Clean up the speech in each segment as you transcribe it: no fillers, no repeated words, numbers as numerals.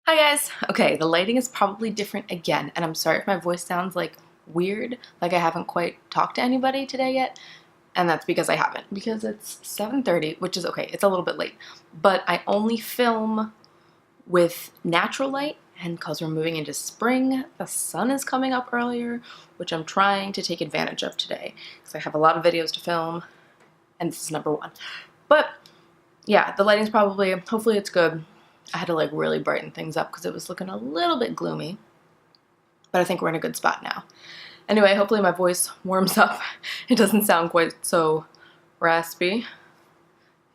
Hi guys! Okay, the lighting is probably different again, and I'm sorry if my voice sounds like weird, like I haven't quite talked to anybody today yet, and that's because I haven't, because it's 7:30, which is okay, it's a little bit late, but I only film with natural light, and because we're moving into spring, the sun is coming up earlier, which I'm trying to take advantage of today, because I have a lot of videos to film, and this is number one. But yeah, the lighting's probably, hopefully it's good. I had to like really brighten things up because it was looking a little bit gloomy, but I think we're in a good spot now. Anyway, hopefully my voice warms up. It doesn't sound quite so raspy.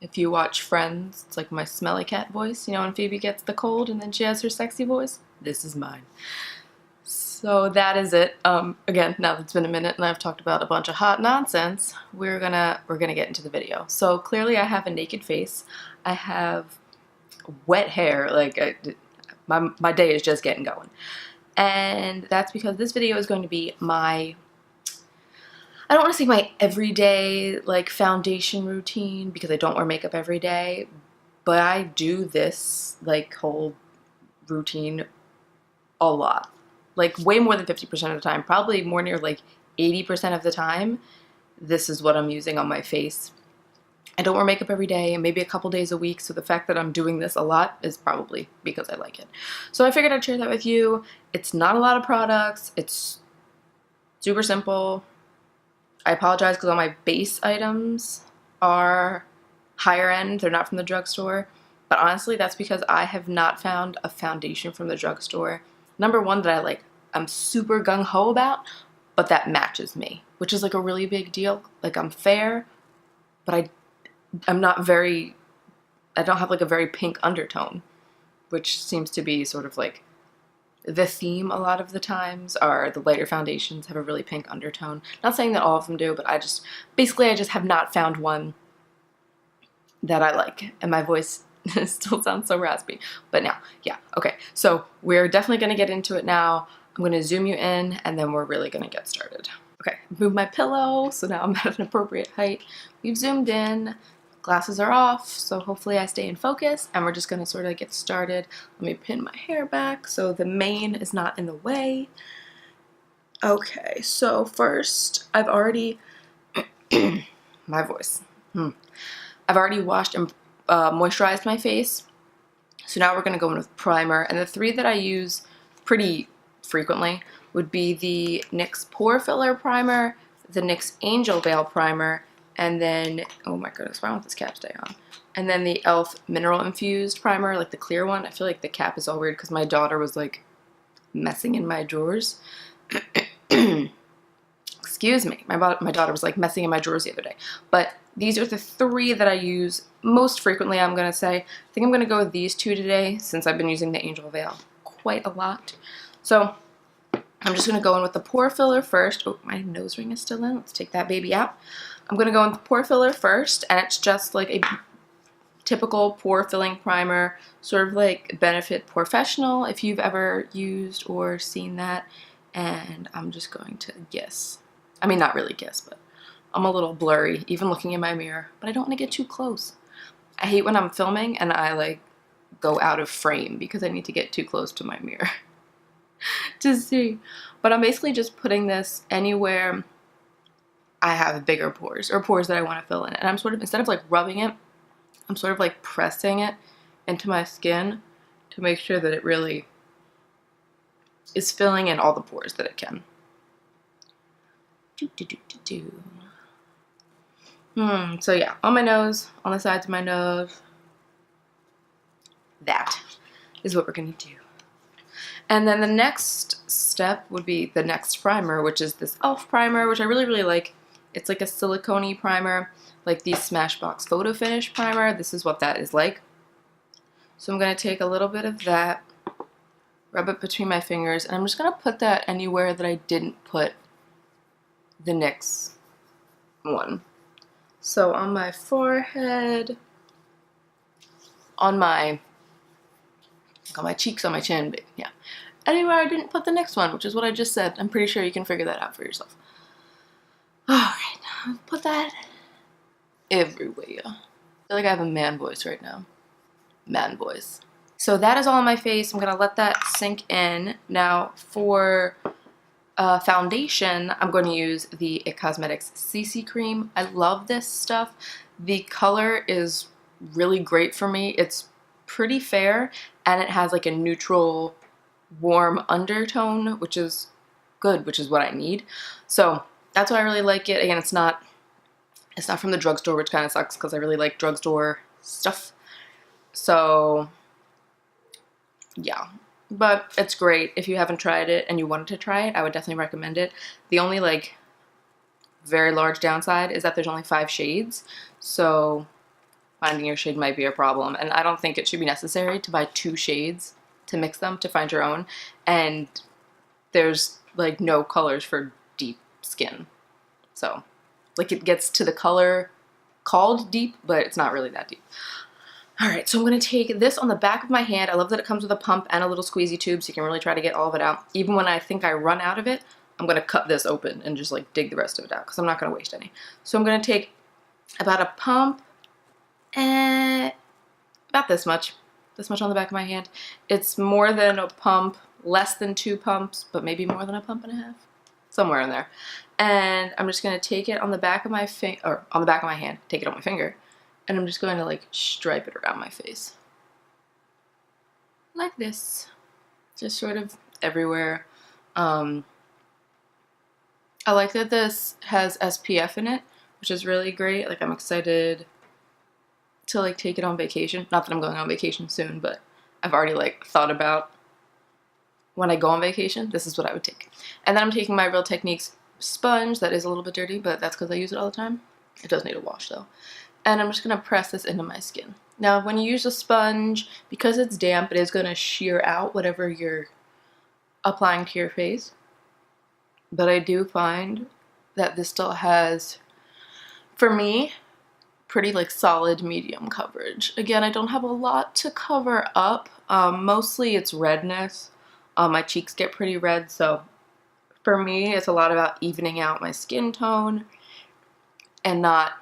If you watch Friends, it's like my smelly cat voice. You know when Phoebe gets the cold and then she has her sexy voice? This is mine. So that is it. Again, now that it's been a minute and I've talked about a bunch of hot nonsense, we're gonna get into the video. So clearly I have a naked face. I have wet hair, like my day is just getting going, and that's because this video is going to be my, I don't want to say my everyday like foundation routine because I don't wear makeup every day, but I do this like whole routine a lot, like way more than 50% of the time, probably more near like 80% of the time. This is what I'm using on my face. I don't wear makeup every day, maybe a couple days a week, so the fact that I'm doing this a lot is probably because I like it. So I figured I'd share that with you. It's not a lot of products. It's super simple. I apologize because all my base items are higher end. They're not from the drugstore. But honestly, that's because I have not found a foundation from the drugstore. Number one that I'm super gung-ho about, but that matches me, which is like a really big deal. Like I'm fair, but I'm not very, I don't have like a very pink undertone, which seems to be sort of like the theme a lot of the times, are the lighter foundations have a really pink undertone. Not saying that all of them do, but I just have not found one that I like, and my voice still sounds so raspy. But now, yeah, okay, so we're definitely gonna get into it now. I'm gonna zoom you in, and then we're really gonna get started. Okay, move my pillow, so now I'm at an appropriate height. We've zoomed in. Glasses are off, so hopefully I stay in focus, and we're just going to sort of get started. Let me pin my hair back so the mane is not in the way. Okay, so first, I've already, my voice. I've already washed and moisturized my face, so now we're going to go in with primer, and the three that I use pretty frequently would be the NYX Pore Filler Primer, the NYX Angel Veil Primer, and then, oh my goodness, why won't this cap stay on? And then the e.l.f. Mineral Infused Primer, like the clear one. I feel like the cap is all weird because my daughter was like messing in my drawers. Excuse me, my daughter was like messing in my drawers the other day. But these are the three that I use most frequently, I'm going to say. I think I'm going to go with these two today since I've been using the Angel Veil quite a lot. So I'm just going to go in with the Pore Filler first. Oh, my nose ring is still in. Let's take that baby out. I'm going to go in with the Pore Filler first, and it's just like a typical pore filling primer, sort of like Benefit Professional, if you've ever used or seen that. And I'm just going to guess. I mean, not really guess, but I'm a little blurry, even looking in my mirror, but I don't want to get too close. I hate when I'm filming and I like go out of frame because I need to get too close to my mirror to see. But I'm basically just putting this anywhere I have bigger pores or pores that I want to fill in. And I'm sort of, instead of like rubbing it, I'm sort of like pressing it into my skin to make sure that it really is filling in all the pores that it can. So yeah, on my nose, on the sides of my nose. That is what we're gonna do. And then the next step would be the next primer, which is this e.l.f. primer, which I really, really like. It's like a silicone-y primer, like the Smashbox Photo Finish primer. This is what that is like. So I'm going to take a little bit of that, rub it between my fingers, and I'm just going to put that anywhere that I didn't put the NYX one. So on my forehead, on my cheeks, on my chin, but yeah. Anywhere I didn't put the NYX one, which is what I just said. I'm pretty sure you can figure that out for yourself. Alright, I'll put that everywhere. I feel like I have a man voice right now. Man voice. So that is all on my face. I'm gonna let that sink in. Now for foundation, I'm going to use the It Cosmetics CC Cream. I love this stuff. The color is really great for me. It's pretty fair and it has like a neutral, warm undertone, which is good, which is what I need. So that's why I really like it. Again, it's not from the drugstore, which kind of sucks because I really like drugstore stuff. So yeah, but it's great. If you haven't tried it and you wanted to try it, I would definitely recommend it. The only like very large downside is that there's only 5 shades, so finding your shade might be a problem. And I don't think it should be necessary to buy 2 shades to mix them to find your own. And there's like no colors for deep skin. So like it gets to the color called deep, but it's not really that deep. Alright, so I'm going to take this on the back of my hand. I love that it comes with a pump and a little squeezy tube, so you can really try to get all of it out. Even when I think I run out of it, I'm going to cut this open and just like dig the rest of it out because I'm not going to waste any. So I'm going to take about a pump and about this much on the back of my hand. It's more than a pump, less than 2 pumps, but maybe more than a pump and a half. Somewhere in there. And I'm just going to take it on the back of my hand, take it on my finger, and I'm just going to like stripe it around my face. Like this. Just sort of everywhere. I like that this has SPF in it, which is really great. Like I'm excited to like take it on vacation. Not that I'm going on vacation soon, but I've already like thought about when I go on vacation, this is what I would take. And then I'm taking my Real Techniques sponge that is a little bit dirty, but that's because I use it all the time. It does need a wash though. And I'm just going to press this into my skin. Now when you use a sponge, because it's damp, it is going to shear out whatever you're applying to your face. But I do find that this still has, for me, pretty like solid medium coverage. Again, I don't have a lot to cover up. Mostly it's redness. My cheeks get pretty red, so for me it's a lot about evening out my skin tone and not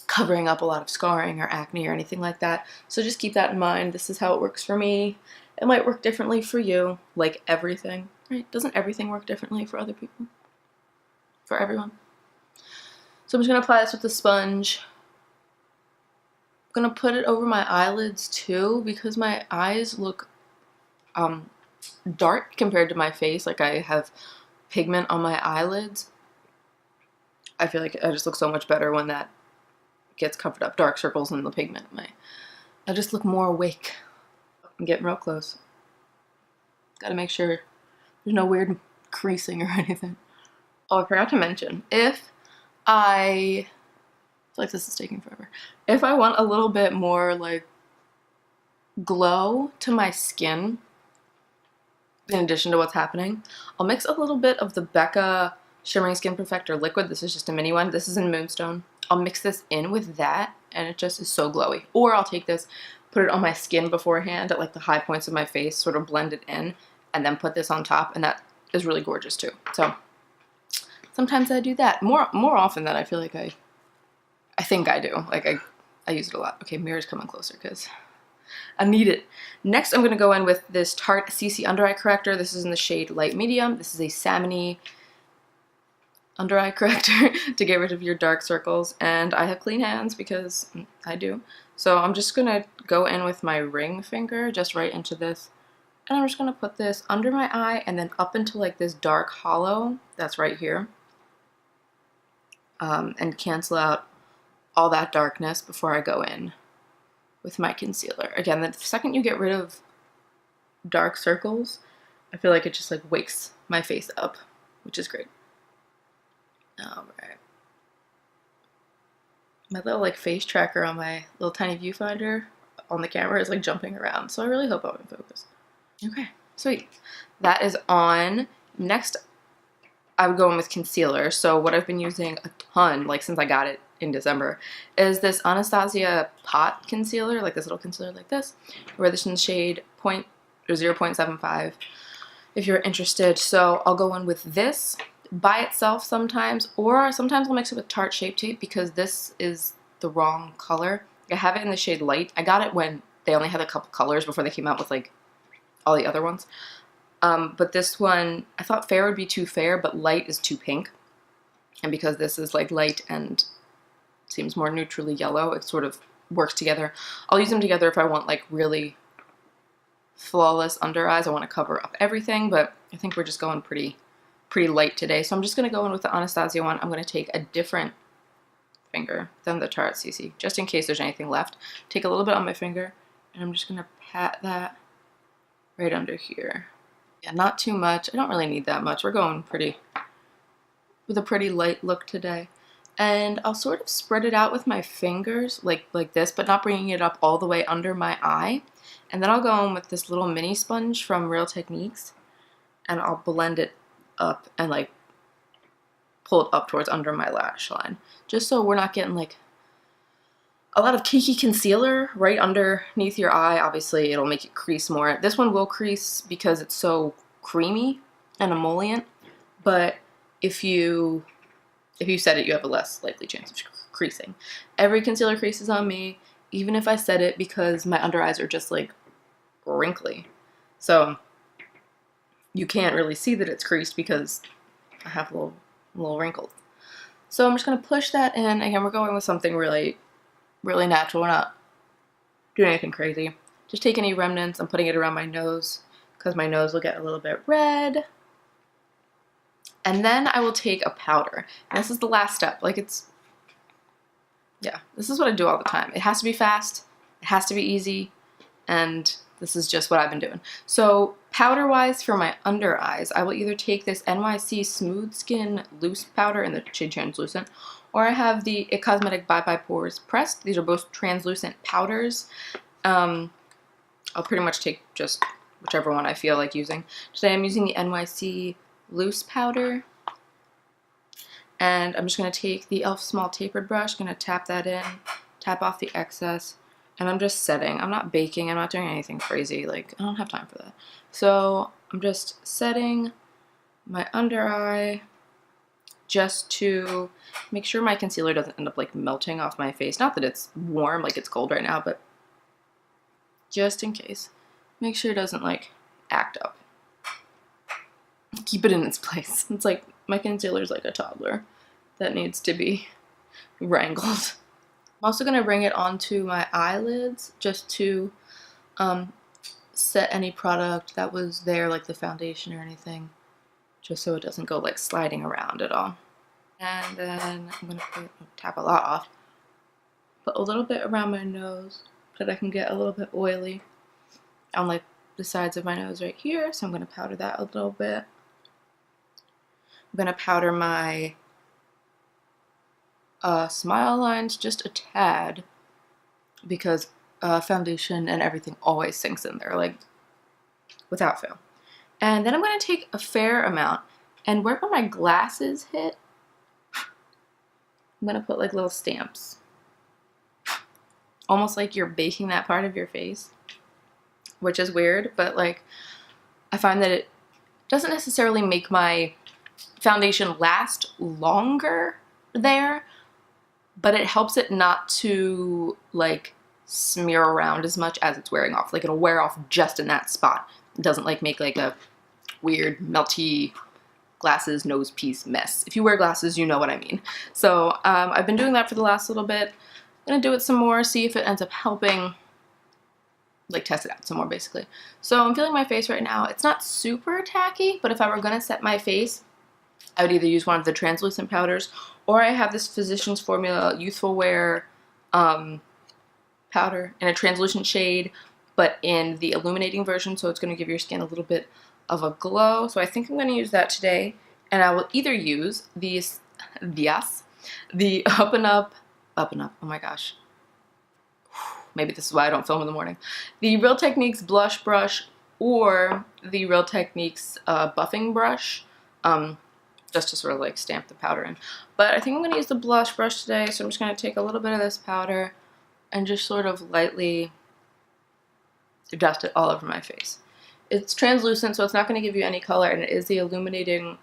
covering up a lot of scarring or acne or anything like that. So just keep that in mind. This is how it works for me. It might work differently for you, like everything, right? Doesn't everything work differently for other people? For everyone? So I'm just going to apply this with the sponge. I'm going to put it over my eyelids too because my eyes look dark compared to my face. Like I have pigment on my eyelids. I feel like I just look so much better when that gets covered up. Dark circles and the pigment. I just look more awake. I'm getting real close. Gotta make sure there's no weird creasing or anything. Oh, I forgot to mention, if I feel like this is taking forever. If I want a little bit more like glow to my skin, in addition to what's happening, I'll mix a little bit of the Becca Shimmering Skin Perfector liquid. This is just a mini one. This is in Moonstone. I'll mix this in with that and it just is so glowy. Or I'll take this, put it on my skin beforehand at like the high points of my face, sort of blend it in, and then put this on top, and that is really gorgeous too. So sometimes I do that. More often than I feel like I think I do. Like I use it a lot. Okay, mirror's coming closer because I need it. Next, I'm going to go in with this Tarte CC Under Eye Corrector. This is in the shade Light Medium. This is a salmon-y under eye corrector to get rid of your dark circles. And I have clean hands because I do. So I'm just going to go in with my ring finger just right into this. And I'm just going to put this under my eye and then up into like this dark hollow that's right here. And cancel out all that darkness before I go in with my concealer. Again, the second you get rid of dark circles, I feel like it just like wakes my face up, which is great. Alright. My little like face tracker on my little tiny viewfinder on the camera is like jumping around, so I really hope I'm in focus. Okay, sweet. That is on. Next, I would go in with concealer. So what I've been using a ton, like since I got it in December, is this Anastasia Pot concealer, like this little concealer like this, where this is in shade 0.75 if you're interested. So I'll go in with this by itself sometimes, or sometimes I'll mix it with Tarte Shape Tape because this is the wrong color. I have it in the shade Light. I got it when they only had a couple colors before they came out with like all the other ones. But this one, I thought fair would be too fair, but light is too pink. And because this is like light and seems more neutrally yellow, it sort of works together. I'll use them together if I want like really flawless under eyes. I want to cover up everything, but I think we're just going pretty light today. So I'm just going to go in with the Anastasia one. I'm going to take a different finger than the Tarte CC, just in case there's anything left. Take a little bit on my finger, and I'm just going to pat that right under here. Yeah, not too much. I don't really need that much. We're going with a pretty light look today. And I'll sort of spread it out with my fingers, like this, but not bringing it up all the way under my eye. And then I'll go in with this little mini sponge from Real Techniques, and I'll blend it up and like pull it up towards under my lash line, just so we're not getting like a lot of cakey concealer right underneath your eye. Obviously it'll make it crease more. This one will crease because it's so creamy and emollient, but if you set it, you have a less likely chance of creasing. Every concealer creases on me, even if I set it, because my under eyes are just like wrinkly. So you can't really see that it's creased because I have a little wrinkles. So I'm just going to push that in. Again, we're going with something really natural. We're not doing anything crazy. Just take any remnants. I'm putting it around my nose because my nose will get a little bit red. And then I will take a powder. And this is the last step. Like yeah, this is what I do all the time. It has to be fast. It has to be easy. And this is just what I've been doing. So powder-wise for my under eyes, I will either take this NYC Smooth Skin Loose Powder in the shade Translucent, or I have the It Cosmetic Bye Bye Pores Pressed. These are both translucent powders. I'll pretty much take just whichever one I feel like using. Today I'm using the NYC Loose Powder. And I'm just going to take the e.l.f. Small Tapered Brush, going to tap that in, tap off the excess. And I'm just setting. I'm not baking. I'm not doing anything crazy. Like, I don't have time for that. So I'm just setting my under eye just to make sure my concealer doesn't end up like melting off my face. Not that it's warm, like it's cold right now, but just in case. Make sure it doesn't like act up. Keep it in its place. It's like my concealer's like a toddler that needs to be wrangled. I'm also going to bring it onto my eyelids just to set any product that was there, like the foundation or anything, just so it doesn't go like sliding around at all. And then I'm going to tap a lot off, put a little bit around my nose so that I can get a little bit oily on like the sides of my nose right here. So I'm going to powder that a little bit. I'm going to powder my smile lines just a tad because foundation and everything always sinks in there, like without fail. And then I'm going to take a fair amount, and where my glasses hit, I'm going to put like little stamps. Almost like you're baking that part of your face, which is weird, but like I find that it doesn't necessarily make my foundation last longer there, but it helps it not to like smear around as much as it's wearing off. Like it'll wear off just in that spot. It doesn't like make like a weird melty glasses nose piece mess. If you wear glasses, you know what I mean. So I've been doing that for the last little bit. I'm gonna do it some more, see if it ends up helping, like test it out some more basically. So I'm feeling my face right now. It's not super tacky, but if I were gonna set my face, I would either use one of the translucent powders, or I have this Physicians Formula Youthful Wear powder in a translucent shade, but in the illuminating version, so it's going to give your skin a little bit of a glow. So I think I'm going to use that today, and I will either use the Up and Up, oh my gosh, maybe this is why I don't film in the morning, the Real Techniques blush brush or the Real Techniques buffing brush, just to sort of like stamp the powder in. But I think I'm going to use the blush brush today, so I'm just going to take a little bit of this powder and just sort of lightly dust it all over my face. It's translucent, so it's not going to give you any color, and it is the illuminating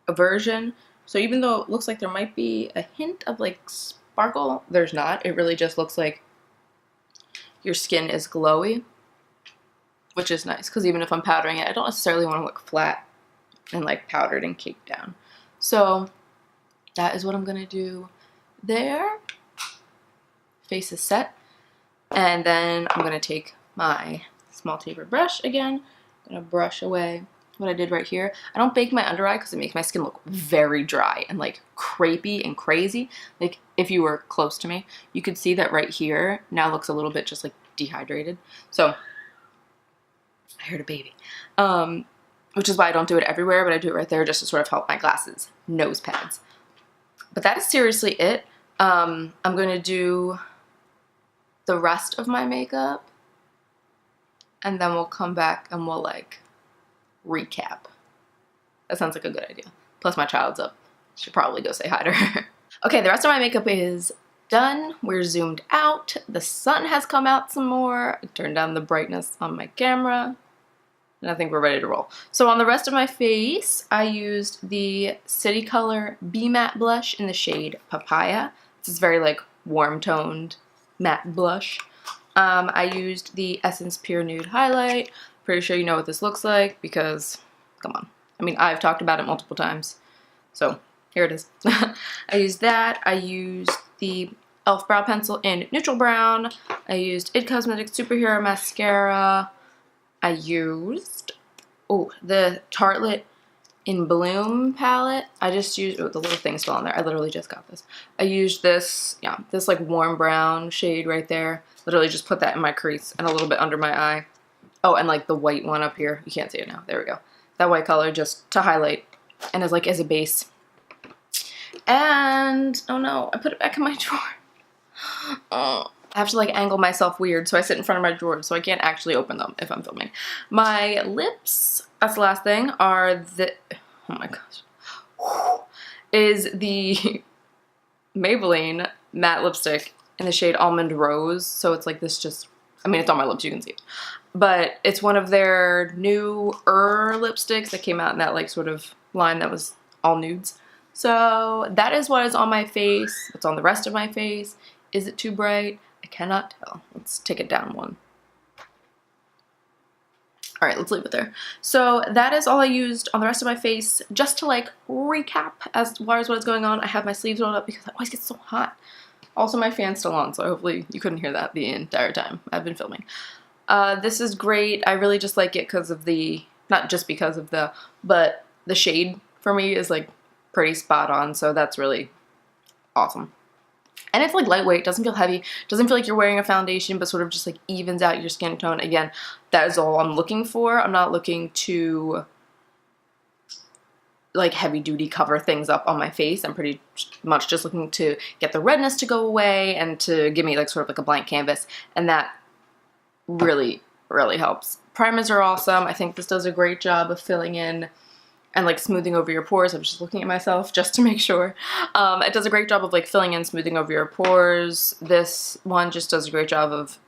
version. So even though it looks like there might be a hint of like sparkle, there's not. It really just looks like your skin is glowy, which is nice because even if I'm powdering it, I don't necessarily want to look flat and like powdered and caked down. So that is what I'm gonna do there. Face is set. And then I'm gonna take my small tapered brush again. I'm gonna brush away what I did right here. I don't bake my under eye because it makes my skin look very dry and like crepey and crazy. Like if you were close to me, you could see that right here now looks a little bit just like dehydrated. So I heard a baby. Which is why I don't do it everywhere, but I do it right there just to sort of help my glasses, nose pads. But that is seriously it. I'm gonna do the rest of my makeup and then we'll come back and we'll like recap. That sounds like a good idea. Plus my child's up. Should probably go say hi to her. Okay, the rest of my makeup is done. We're zoomed out. The sun has come out some more. I turned down the brightness on my camera. And I think we're ready to roll. So on the rest of my face, I used the City Color Be Matte blush in the shade Papaya. This is very like warm toned matte blush. I used the Essence Pure Nude highlight. Pretty sure you know what this looks like because, come on. I mean, I've talked about it multiple times. So here it is. I used that. I used the e.l.f. brow pencil in Neutral Brown. I used IT Cosmetics Superhero Mascara. I used, the Tartelette in Bloom palette. I just used, the little thing's still on there. I literally just got this. I used this, this like warm brown shade right there. Literally just put that in my crease and a little bit under my eye. Oh, and like the white one up here. You can't see it now. There we go. That white color just to highlight and as like as a base. And, oh no, I put it back in my drawer. Oh. I have to like angle myself weird, so I sit in front of my drawers, so I can't actually open them if I'm filming. My lips, that's the last thing, are the, oh my gosh, is the Maybelline matte lipstick in the shade Almond Rose. So it's like this just, I mean, it's on my lips, you can see it. But it's one of their newer lipsticks that came out in that like sort of line that was all nudes. So that is what is on my face. What's on the rest of my face? Is it too bright? I cannot tell. Let's take it down one. All right, let's leave it there. So that is all I used on the rest of my face. Just to like recap as far as what is going on, I have my sleeves rolled up because I always get so hot. Also, my fan's still on, so hopefully you couldn't hear that the entire time I've been filming. This is great. I really just like it because of the, not just because of the, but the shade for me is like pretty spot on, so that's really awesome. And it's like lightweight, doesn't feel heavy, doesn't feel like you're wearing a foundation, but sort of just like evens out your skin tone. Again, that is all I'm looking for. I'm not looking to like heavy duty cover things up on my face. I'm pretty much just looking to get the redness to go away and to give me like sort of like a blank canvas. And that really, really helps. Primers are awesome. I think this does a great job of filling in and like smoothing over your pores. I'm just looking at myself just to make sure. It does a great job of like filling in, smoothing over your pores. This one just does a great job of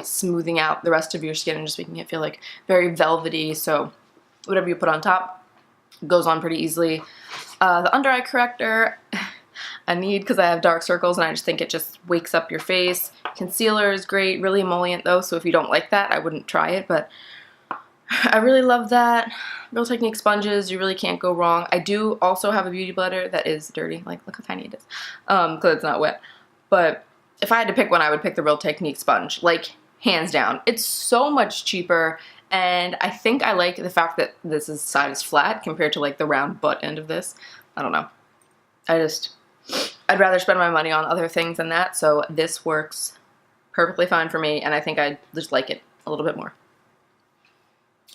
smoothing out the rest of your skin and just making it feel like very velvety. So whatever you put on top goes on pretty easily. The under eye corrector I need because I have dark circles and I just think it just wakes up your face. Concealer is great, really emollient though, so if you don't like that, I wouldn't try it, but I really love that. Real Technique sponges, you really can't go wrong. I do also have a beauty blender that is dirty. Like, look how tiny it is. Because it's not wet. But if I had to pick one, I would pick the Real Technique sponge. Like, hands down. It's so much cheaper. And I think I like the fact that this side is flat compared to like the round butt end of this. I don't know. I'd rather spend my money on other things than that. So this works perfectly fine for me. And I think I just like it a little bit more.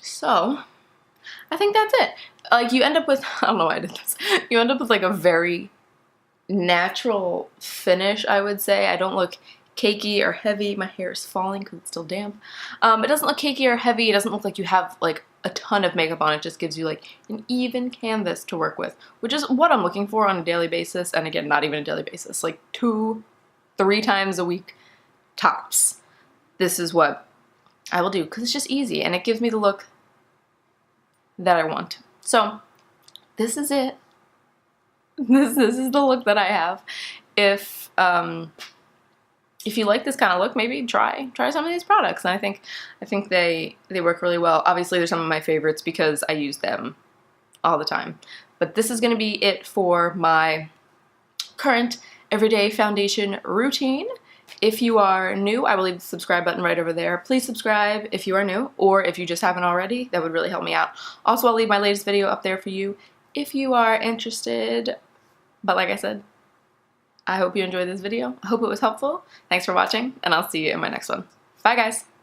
So, I think that's it. Like, you end up with, I don't know why I did this, you end up with like a very natural finish, I would say. I don't look cakey or heavy. My hair is falling because it's still damp. It doesn't look cakey or heavy. It doesn't look like you have like a ton of makeup on. It just gives you like an even canvas to work with, which is what I'm looking for on a daily basis. And again, not even a daily basis, like 2-3 times a week tops. This is what I will do because it's just easy and it gives me the look that I want. So this is it. This is the look that I have. If if you like this kind of look, maybe try some of these products. And I think they work really well. Obviously, they're some of my favorites because I use them all the time. But this is going to be it for my current everyday foundation routine. If you are new, I will leave the subscribe button right over there. Please subscribe if you are new, or if you just haven't already, that would really help me out. Also, I'll leave my latest video up there for you if you are interested. But like I said, I hope you enjoyed this video. I hope it was helpful. Thanks for watching, and I'll see you in my next one. Bye, guys.